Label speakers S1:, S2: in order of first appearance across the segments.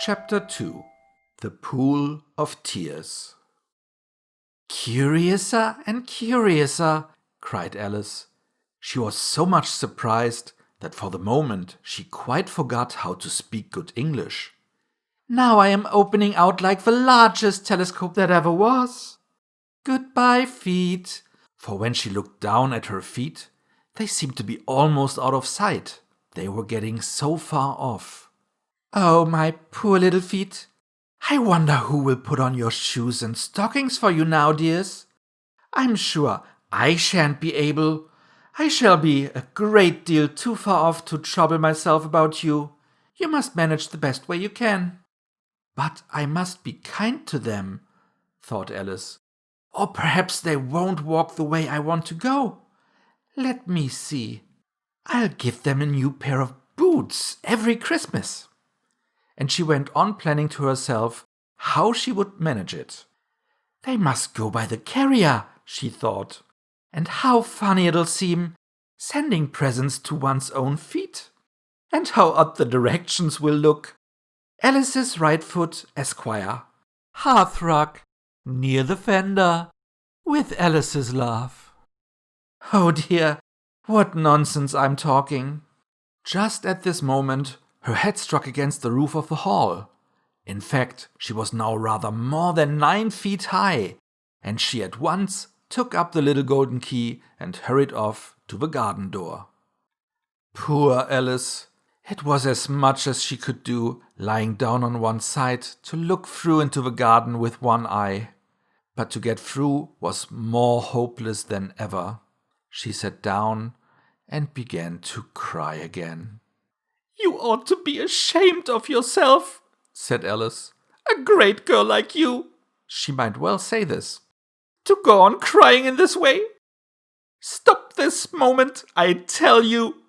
S1: Chapter 2 The Pool of Tears. "Curiouser and curiouser," cried Alice. She was so much surprised that for the moment she quite forgot how to speak good English. "Now I am opening out like the largest telescope that ever was. Goodbye, feet." For when she looked down at her feet, they seemed to be almost out of sight. They were getting so far off. "Oh, my poor little feet. I wonder who will put on your shoes and stockings for you now, dears. I'm sure I shan't be able. I shall be a great deal too far off to trouble myself about you. You must manage the best way you can." "But I must be kind to them," thought Alice. "Or perhaps they won't walk the way I want to go. Let me see. I'll give them a new pair of boots every Christmas." And she went on planning to herself how she would manage it. "They must go by the carrier," she thought. "And how funny it'll seem, sending presents to one's own feet. And how odd the directions will look. Alice's right foot, Esquire. Hearthrug, near the fender, with Alice's love." Oh dear, what nonsense I'm talking. Just at this moment, her head struck against the roof of the hall. In fact, she was now rather more than 9 feet high, and she at once took up the little golden key and hurried off to the garden door. Poor Alice! It was as much as she could do, lying down on one side to look through into the garden with one eye. But to get through was more hopeless than ever. She sat down and began to cry again. "You ought to be ashamed of yourself," said Alice. "A great girl like you," she might well say this, "to go on crying in this way. Stop this moment, I tell you."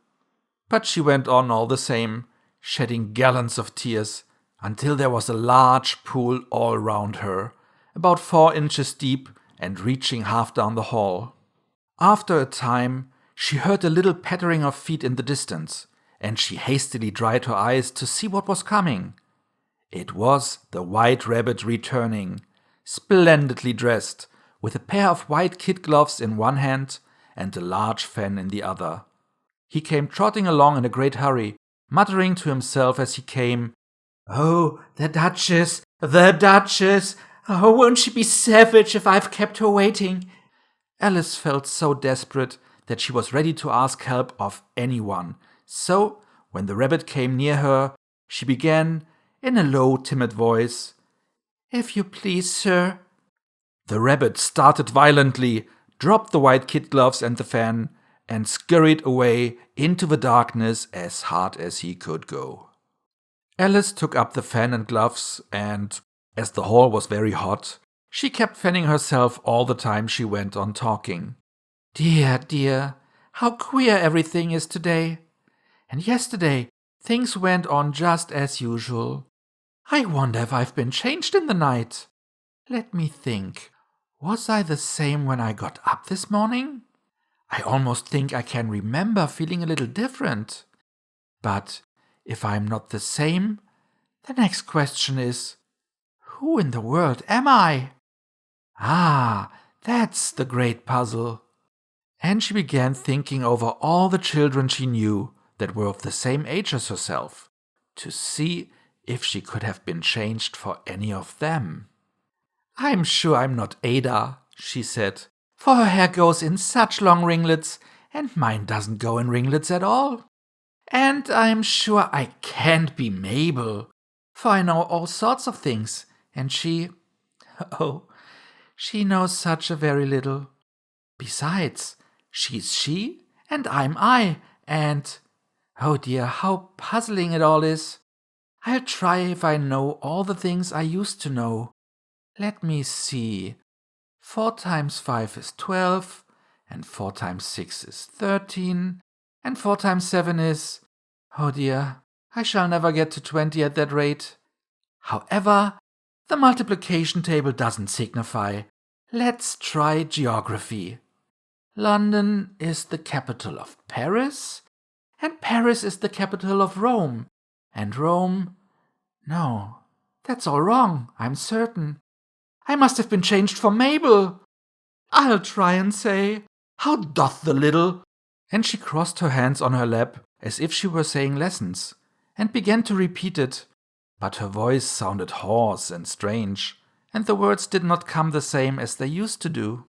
S1: But she went on all the same, shedding gallons of tears, until there was a large pool all round her, about 4 inches deep and reaching half down the hall. After a time, she heard a little pattering of feet in the distance, and she hastily dried her eyes to see what was coming. It was the White Rabbit returning, splendidly dressed, with a pair of white kid gloves in one hand and a large fan in the other. He came trotting along in a great hurry, muttering to himself as he came, "Oh, the Duchess, the Duchess! Oh, won't she be savage if I've kept her waiting?" Alice felt so desperate that she was ready to ask help of anyone. So, when the rabbit came near her, she began, in a low, timid voice, "If you please, sir." The rabbit started violently, dropped the white kid gloves and the fan, and scurried away into the darkness as hard as he could go. Alice took up the fan and gloves, and, as the hall was very hot, she kept fanning herself all the time she went on talking. "Dear, dear, how queer everything is today. And yesterday things went on just as usual. I wonder if I've been changed in the night. Let me think. Was I the same when I got up this morning? I almost think I can remember feeling a little different. But if I'm not the same, the next question is, who in the world am I? Ah, that's the great puzzle." And she began thinking over all the children she knew that were of the same age as herself, to see if she could have been changed for any of them. "I'm sure I'm not Ada," she said, "for her hair goes in such long ringlets, and mine doesn't go in ringlets at all. And I'm sure I can't be Mabel, for I know all sorts of things, and oh, she knows such a very little. Besides, she's she, and I'm I, and oh dear, how puzzling it all is. I'll try if I know all the things I used to know. Let me see. 4 times 5 is 12, and 4 times 6 is 13, and 4 times 7 is... Oh dear, I shall never get to 20 at that rate. However, the multiplication table doesn't signify. Let's try geography. London is the capital of Paris, and Paris is the capital of Rome, and Rome... No, That's all wrong, I'm certain. I must have been changed for Mabel. I'll try and say, how doth the little... And she crossed her hands on her lap as if she were saying lessons, and began to repeat it, but her voice sounded hoarse and strange, and the words did not come the same as they used to do.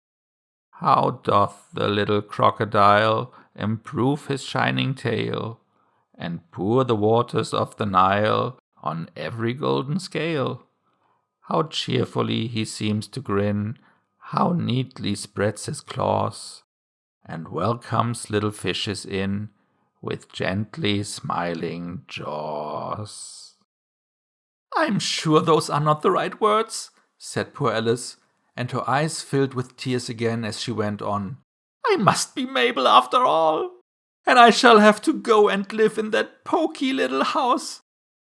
S1: How doth the little crocodile improve his shining tail, and pour the waters of the Nile on every golden scale? How cheerfully he seems to grin, how neatly spreads his claws, and welcomes little fishes in with gently smiling jaws. I'm sure those are not the right words, said poor Alice, and her eyes filled with tears again as she went on. I must be Mabel after all, and I shall have to go and live in that poky little house,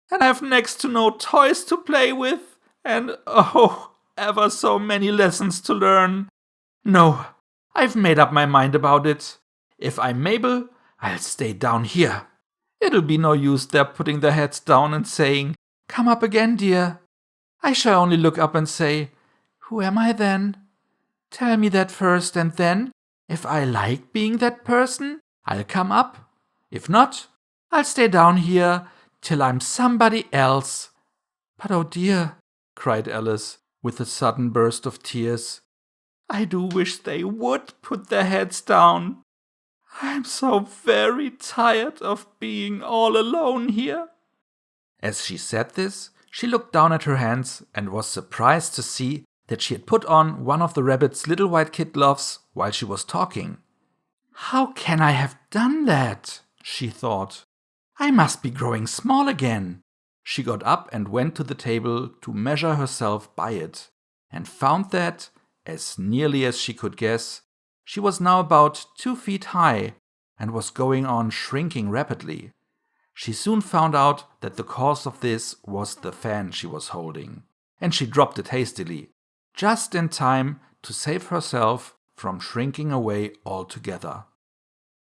S1: and have next to no toys to play with, and oh, ever so many lessons to learn. No, I've made up my mind about it. If I'm Mabel, I'll stay down here. It'll be no use their putting their heads down and saying, Come up again, dear. I shall only look up and say, Who am I then? Tell me that first, and then, if I like being that person, I'll come up. If not, I'll stay down here till I'm somebody else. But oh dear, cried Alice, with a sudden burst of tears, I do wish they would put their heads down. I'm so very tired of being all alone here. As she said this, she looked down at her hands and was surprised to see that she had put on one of the rabbit's little white kid gloves while she was talking. How can I have done that? She thought. I must be growing small again. She got up and went to the table to measure herself by it, and found that, as nearly as she could guess, she was now about 2 feet high and was going on shrinking rapidly. She soon found out that the cause of this was the fan she was holding, and she dropped it hastily, just in time to save herself from shrinking away altogether.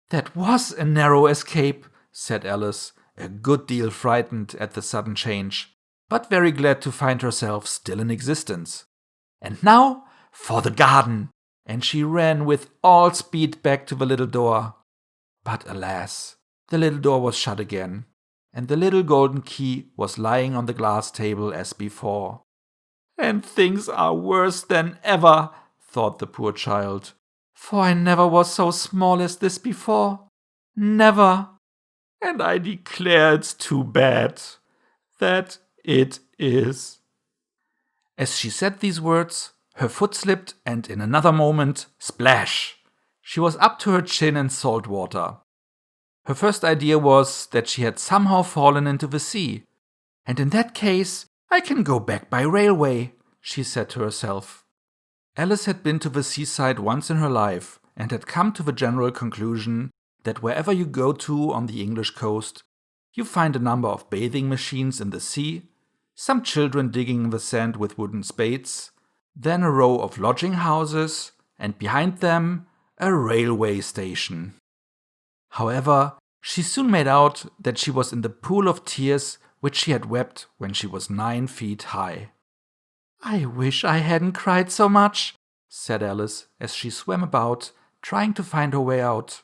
S1: That was a narrow escape, said Alice, a good deal frightened at the sudden change, but very glad to find herself still in existence. And now for the garden! And she ran with all speed back to the little door. But alas, the little door was shut again, and the little golden key was lying on the glass table as before. And things are worse than ever, thought the poor child, for I never was so small as this before. Never. And I declare it's too bad. That it is. As she said these words, her foot slipped, and in another moment, splash! She was up to her chin in salt water. Her first idea was that she had somehow fallen into the sea. And in that case, I can go back by railway, she said to herself. Alice had been to the seaside once in her life, and had come to the general conclusion that wherever you go to on the English coast, you find a number of bathing machines in the sea, some children digging in the sand with wooden spades, then a row of lodging houses, and behind them a railway station. However, she soon made out that she was in the pool of tears which she had wept when she was 9 feet high. I wish I hadn't cried so much, said Alice as she swam about, trying to find her way out.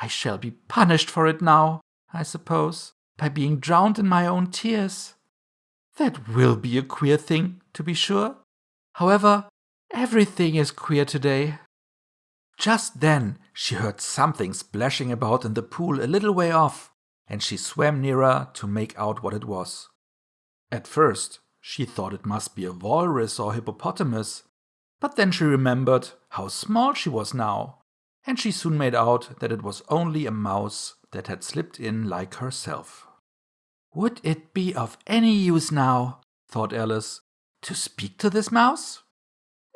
S1: I shall be punished for it now, I suppose, by being drowned in my own tears. That will be a queer thing, to be sure. However, everything is queer today. Just then she heard something splashing about in the pool a little way off, and she swam nearer to make out what it was. At first, she thought it must be a walrus or hippopotamus, but then she remembered how small she was now, and she soon made out that it was only a mouse that had slipped in like herself. Would it be of any use now, thought Alice, to speak to this mouse?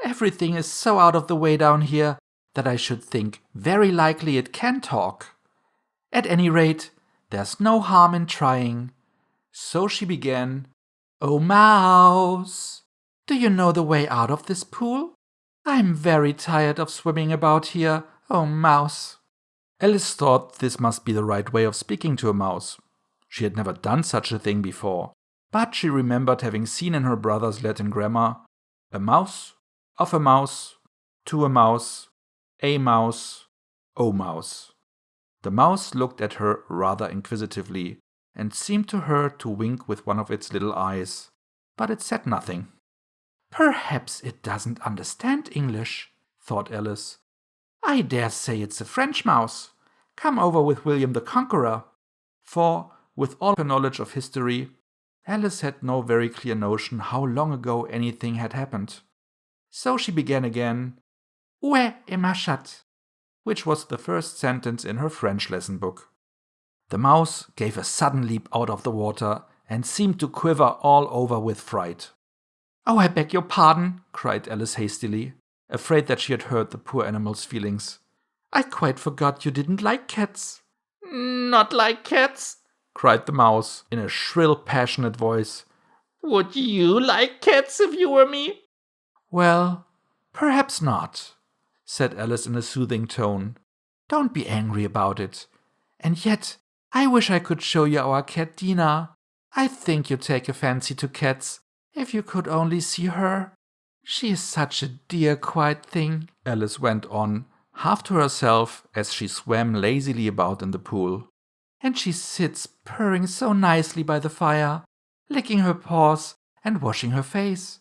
S1: Everything is so out of the way down here that I should think very likely it can talk. At any rate, there's no harm in trying. So she began, Oh, mouse, do you know the way out of this pool? I'm very tired of swimming about here, oh, mouse. Alice thought this must be the right way of speaking to a mouse. She had never done such a thing before, but she remembered having seen in her brother's Latin grammar a mouse, of a mouse, to a mouse, a mouse, o mouse. The mouse looked at her rather inquisitively and seemed to her to wink with one of its little eyes, but it said nothing. "Perhaps it doesn't understand English," thought Alice. "I dare say it's a French mouse, come over with William the Conqueror." For, with all her knowledge of history, Alice had no very clear notion how long ago anything had happened. So she began again, "Où est ma chatte?" which was the first sentence in her French lesson book. The mouse gave a sudden leap out of the water and seemed to quiver all over with fright. "Oh, I beg your pardon," cried Alice hastily, afraid that she had hurt the poor animal's feelings. "I quite forgot you didn't like cats."
S2: "Not like cats?"
S1: cried the mouse in a shrill, passionate voice.
S2: "Would you like cats if you were me?"
S1: "Well, perhaps not," said Alice in a soothing tone. "Don't be angry about it. And yet, I wish I could show you our cat Dina. I think you'd take a fancy to cats, if you could only see her. She is such a dear, quiet thing," Alice went on, half to herself as she swam lazily about in the pool. "And she sits purring so nicely by the fire, licking her paws and washing her face.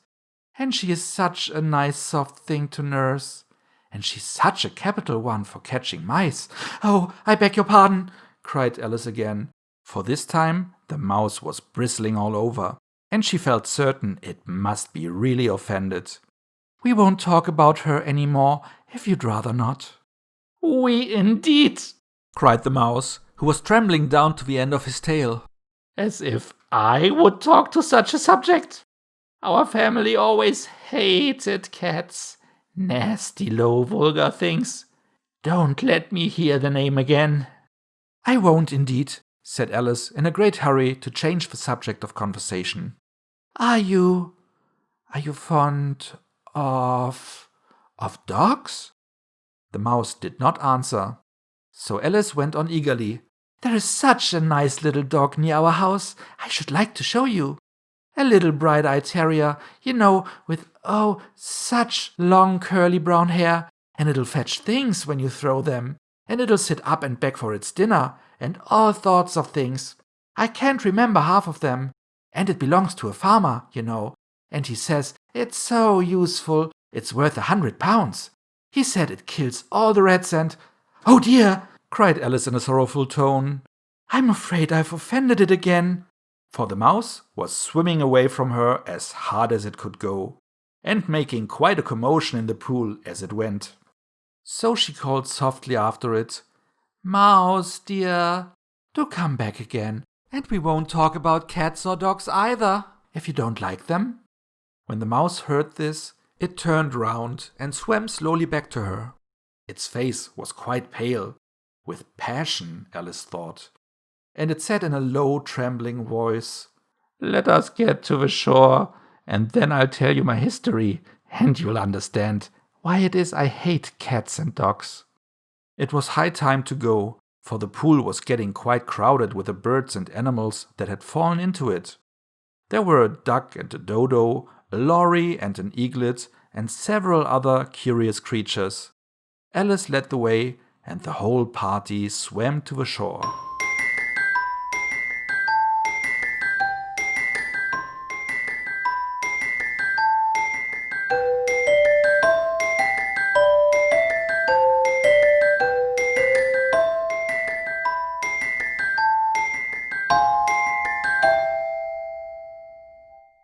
S1: And she is such a nice soft thing to nurse. And she's such a capital one for catching mice." "Oh, I beg your pardon," cried Alice again, for this time the mouse was bristling all over, and she felt certain it must be really offended. "We won't talk about her any more, if you'd rather not."
S2: "We indeed,"
S1: cried the mouse, who was trembling down to the end of his tail.
S2: "As if I would talk to such a subject. Our family always hated cats. Nasty, low, vulgar things. Don't let me hear the name again."
S1: "I won't indeed," said Alice in a great hurry to change the subject of conversation. Are you fond of dogs?" The mouse did not answer, so Alice went on eagerly. "There is such a nice little dog near our house, I should like to show you. A little bright-eyed terrier, with, oh, such long curly brown hair, and it'll fetch things when you throw them, and it'll sit up and beg for its dinner, and all sorts of things. I can't remember half of them, and it belongs to a farmer, and he says it's so useful, it's worth £100. He said it kills all the rats and—" "Oh dear!" cried Alice in a sorrowful tone. "I'm afraid I've offended it again." For the mouse was swimming away from her as hard as it could go, and making quite a commotion in the pool as it went. So she called softly after it, "Mouse, dear, do come back again, and we won't talk about cats or dogs either, if you don't like them." When the mouse heard this, it turned round and swam slowly back to her. Its face was quite pale, with passion, Alice thought, and it said in a low, trembling voice,
S2: "Let us get to the shore, and then I'll tell you my history, and you'll understand why it is I hate cats and dogs."
S1: It was high time to go, for the pool was getting quite crowded with the birds and animals that had fallen into it. There were a duck and a dodo, a lory and an eaglet, and several other curious creatures. Alice led the way, and the whole party swam to the shore.